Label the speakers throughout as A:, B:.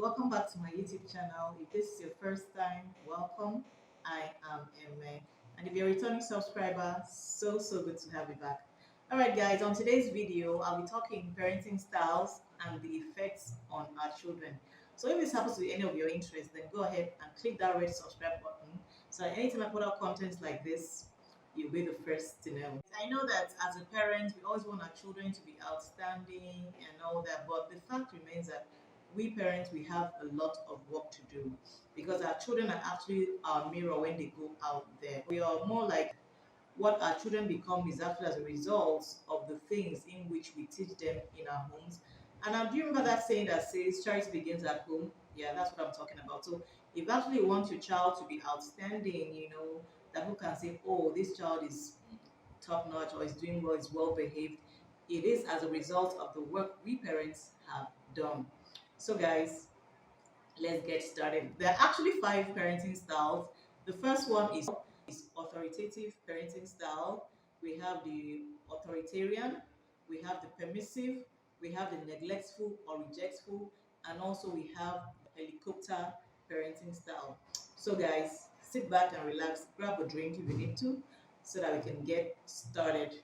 A: welcome back to my YouTube channel. If this is your first time, welcome. I am Emma, and if you're a returning subscriber, so good to have you back. All right, guys, on today's video, I'll be talking parenting styles and the effects on our children. So if this happens to be any of your interests, then go ahead and click that red subscribe button so that anytime I put out content like this, you'll be the first to know. I know that as a parent, we always want our children to be outstanding and all that, but the fact remains that we parents, we have a lot of work to do because our children are actually our mirror when they go out there. We are more like what our children become is actually as a result of the things in which we teach them in our homes. And do you remember that saying that says charity begins at home? Yeah, that's what I'm talking about. So if actually you want your child to be outstanding, that who can say, oh, this child is top notch or is doing well, is well behaved, it is as a result of the work we parents have done. So guys, let's get started. There are actually five parenting styles. The first one is authoritative parenting style. We have the authoritarian, we have the permissive, we have the neglectful or rejectful, and also we have helicopter parenting style. So guys, sit back and relax, grab a drink if you need to, so that we can get started.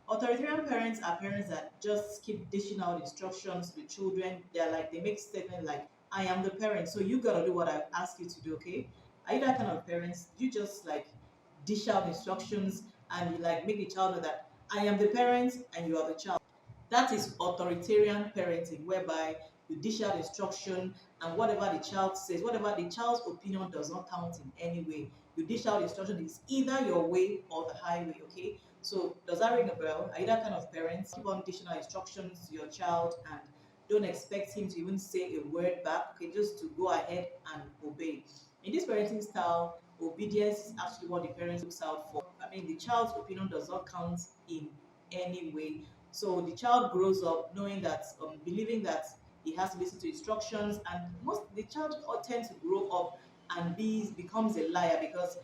A: Authoritarian parents are parents that just keep dishing out instructions to the children. They're like, they make statements like, I am the parent, so you gotta do what I ask you to do, okay? Are you that kind of parents? You just like dish out instructions and you like make the child know that I am the parent and you are the child. That is authoritarian parenting, whereby you dish out instruction and whatever the child says, whatever the child's opinion does not count in any way. You dish out instruction, it's either your way or the highway, okay? So does that ring a bell? Are you that kind of parent? Keep on dishing out instructions to your child and don't expect him to even say a word back, okay, just to go ahead and obey. In this parenting style, obedience is actually what the parent looks out for. I mean, the child's opinion does not count in any way. So the child grows up knowing that, believing that he has to listen to instructions, and most the child tends to grow up and becomes a liar because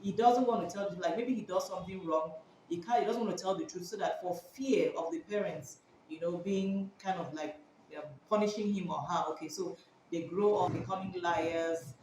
A: he doesn't want to tell the, like maybe he does something wrong. He doesn't want to tell the truth so that for fear of the parents, being kind of like punishing him or her. Okay, so they grow up becoming liars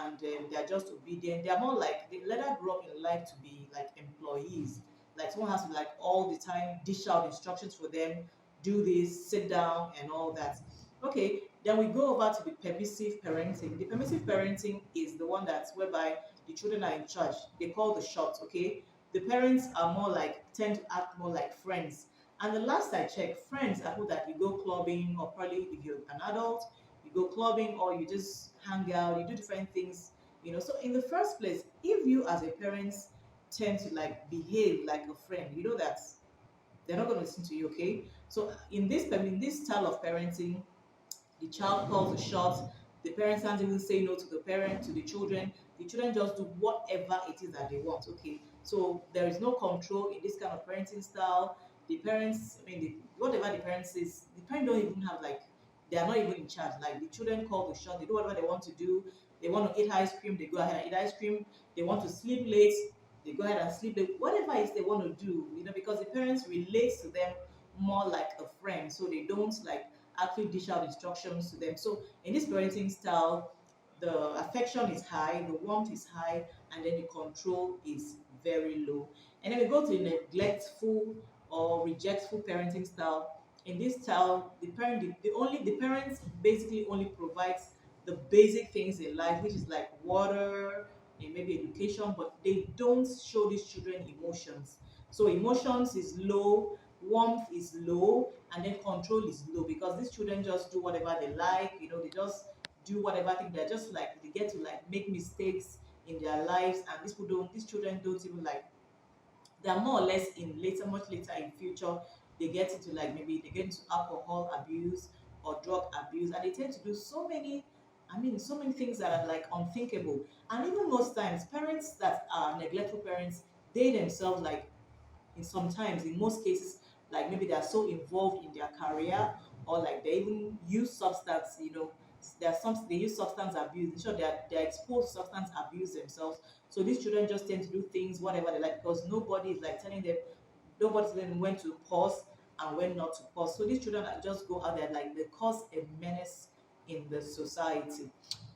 A: and they're just obedient. They're more like they later grow up in life to be like employees. Like someone has to like all the time dish out instructions for them, do this, sit down, and all that. Okay, then we go over to the permissive parenting. The permissive parenting is the one that's whereby the children are in charge. They call the shots. Okay, the parents are more like tend to act more like friends. And the last I checked, friends are who that you go clubbing, or probably if you're an adult, you go clubbing or you just hang out, you do different things. So in the first place, if you as a parent tend to like behave like a friend, you know that they're not going to listen to you, okay? So in this style of parenting, the child calls the shots. The parents can't even say no to the children. The children just do whatever it is that they want. Okay, so there is no control in this kind of parenting style. The parents, I mean, whatever the parents says, the parents don't even have like they are not even in charge. Like the children call the shot. They do whatever they want to do. They want to eat ice cream. They go ahead and eat ice cream. They want to sleep late. They go ahead and sleep late. Whatever it is they want to do, because the parents relate to them more like a friend, so they don't like actually dish out instructions to them. So in this parenting style, the affection is high, the warmth is high, and then the control is very low. And then we go to the neglectful or rejectful parenting style. In this style, the parents basically only provides the basic things in life, which is like water and maybe education, but they don't show these children emotions. So emotions is low, warmth is low, and then control is low because these children just do whatever they like. They just do whatever thing. They're just like they get to like make mistakes in their lives, and these children don't even like, they're more or less in later, much later in future, they get into like maybe they get into alcohol abuse or drug abuse, and they tend to do so many things that are like unthinkable. And even most times, parents that are neglectful parents, they themselves like sometimes in most cases, like maybe they are so involved in their career, or like they even use substance, they use substance abuse. In short, they're exposed to substance abuse themselves. So these children just tend to do things whatever they like because nobody is like telling them, nobody's telling them when to pause and when not to pause. So these children just go out there like they cause a menace in the society.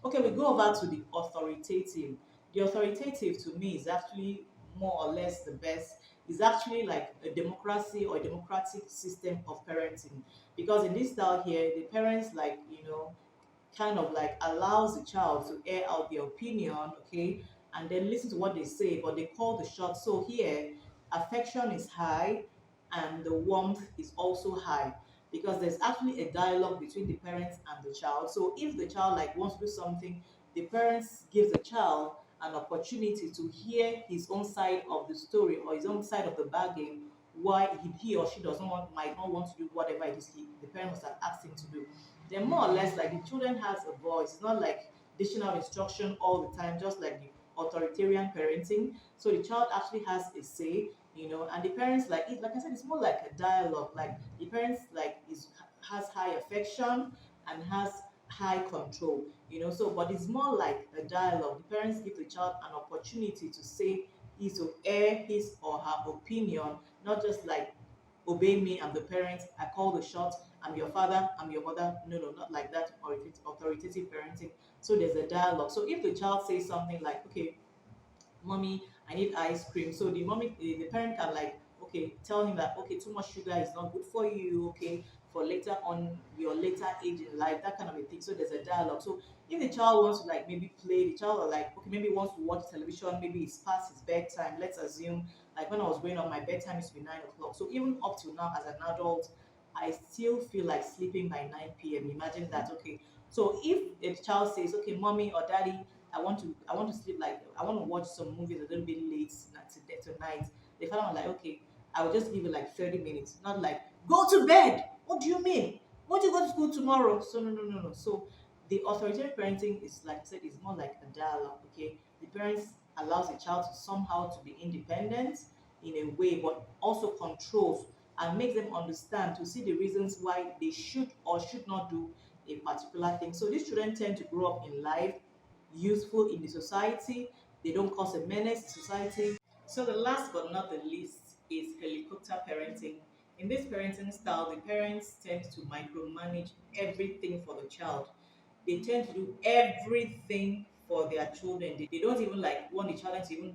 A: Okay, we go over to the authoritative. The authoritative to me is actually more or less the best. Is actually like a democracy or a democratic system of parenting, because in this style here, the parents, like, kind of like allows the child to air out their opinion, okay, and then listen to what they say, but they call the shots. So here, affection is high and the warmth is also high, because there's actually a dialogue between the parents and the child. So if the child like wants to do something, the parents give the child an opportunity to hear his own side of the story or his own side of the bargain, why he or she doesn't want might not want to do whatever it is the parents have asked him to do. Then more or less like the children has a voice. It's not like dishing out instruction all the time, just like the authoritarian parenting. So the child actually has a say, and the parents, like it, like I said, it's more like a dialogue. Like the parents like is has high affection and has high control, so but it's more like a dialogue. The parents give the child an opportunity to say his to air his or her opinion, not just like obey me, I'm the parent, I call the shots, I'm your father, I'm your mother. No, no, not like that authoritative parenting. So there's a dialogue. So if the child says something like, okay, mommy, I need ice cream. So the parent can like, okay, tell him that, okay, too much sugar is not good for you, okay, for later on your later age in life, that kind of a thing. So there's a dialogue. So if the child wants to like maybe play, the child, or like, okay, maybe wants to watch television, maybe it's past his bedtime. Let's assume like when I was growing up, my bedtime used to be 9 o'clock. So even up till now as an adult, I still feel like sleeping by 9 p.m. Imagine that, okay. So if a child says, okay, mommy or daddy, I want to sleep, like I want to watch some movies a little bit late tonight. The father was like, okay, I will just give you like 30 minutes, not like go to bed. What do you mean? Won't you go to school tomorrow? So no, no, no, no. So the authoritarian parenting is, like I said, is more like a dialogue. Okay, the parents allows the child to somehow to be independent in a way, but also controls and makes them understand to see the reasons why they should or should not do a particular thing. So these children tend to grow up in life useful in the society. They don't cause a menace to society. So the last but not the least is helicopter parenting. In this parenting style, the parents tend to micromanage everything for the child. They tend to do everything for their children. They don't even like want the children to even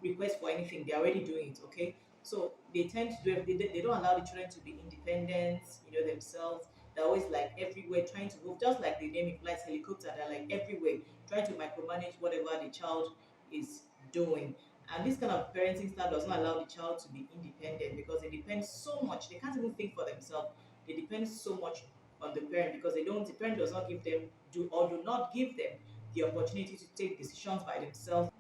A: request for anything. They're already doing it, okay? So they tend to do they don't allow the children to be independent, themselves. They're always like everywhere trying to move, just like the name implies, helicopter. They're like everywhere trying to micromanage whatever the child is doing. And this kind of parenting style does not allow the child to be independent, because they depend so much. They can't even think for themselves. They depend so much on the parent, because the parent does not give them do not give them the opportunity to take decisions by themselves.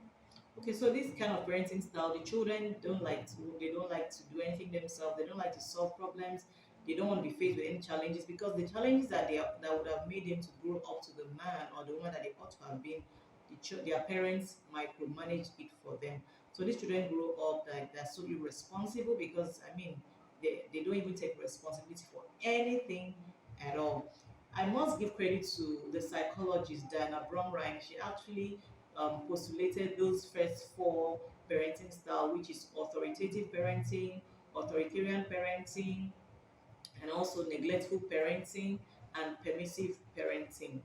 A: Okay, so this kind of parenting style, the children they don't like to do anything themselves. They don't like to solve problems. They don't want to be faced with any challenges, because the challenges that would have made them to grow up to the man or the woman that they ought to have been, their parents micromanage it for them. So these children grow up like they're so irresponsible, because I mean they don't even take responsibility for anything at all. I must give credit to the psychologist Diana Bromrine. She actually postulated those first four parenting style, which is authoritative parenting, authoritarian parenting, and also neglectful parenting and permissive parenting.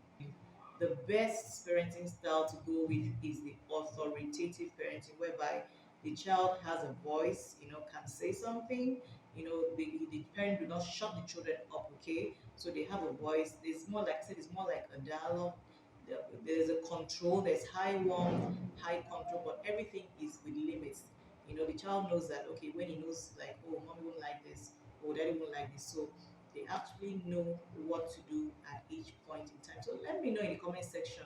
A: The best parenting style to go with is the authoritative parenting, whereby the child has a voice, can say something. The parent do not shut the children up, okay? So they have a voice. It's more like I said, it's more like a dialogue. There's a control, there's high warmth, high control, but everything is with limits. The child knows that, okay, when he knows like, oh, mommy won't like this, or daddy won't like this. So they actually know what to do at each point in time. So let me know in the comment section.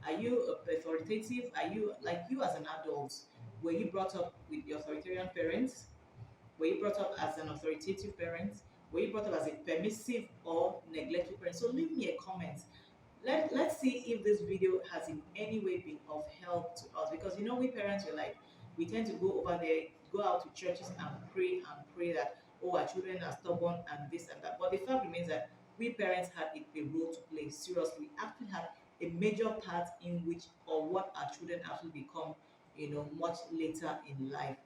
A: Are you authoritative? Are you like you as an adult? Were you brought up with the authoritarian parents? Were you brought up as an authoritative parent? Were you brought up as a permissive or neglectful parent? So leave me a comment. Let's see if this video has in any way been of help to us, because we parents are like, we tend to go over there, go out to churches and pray that, oh, our children are stubborn and this and that, but the fact remains that we parents had a role to play. Seriously, we actually had a major part in which or what our children actually become, much later in life.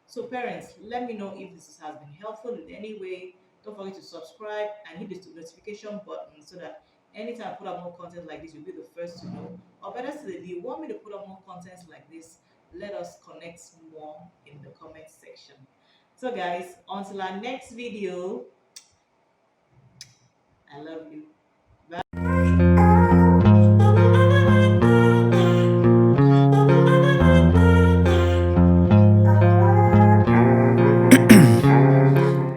A: So parents, let me know if this has been helpful in any way. Don't forget to subscribe and hit the notification button, so that Anytime I put up more content like this, you'll be the first to know. Or better still, if you want me to put up more content like this, let us connect more in the comment section. So guys, until our next video, I love you. Bye.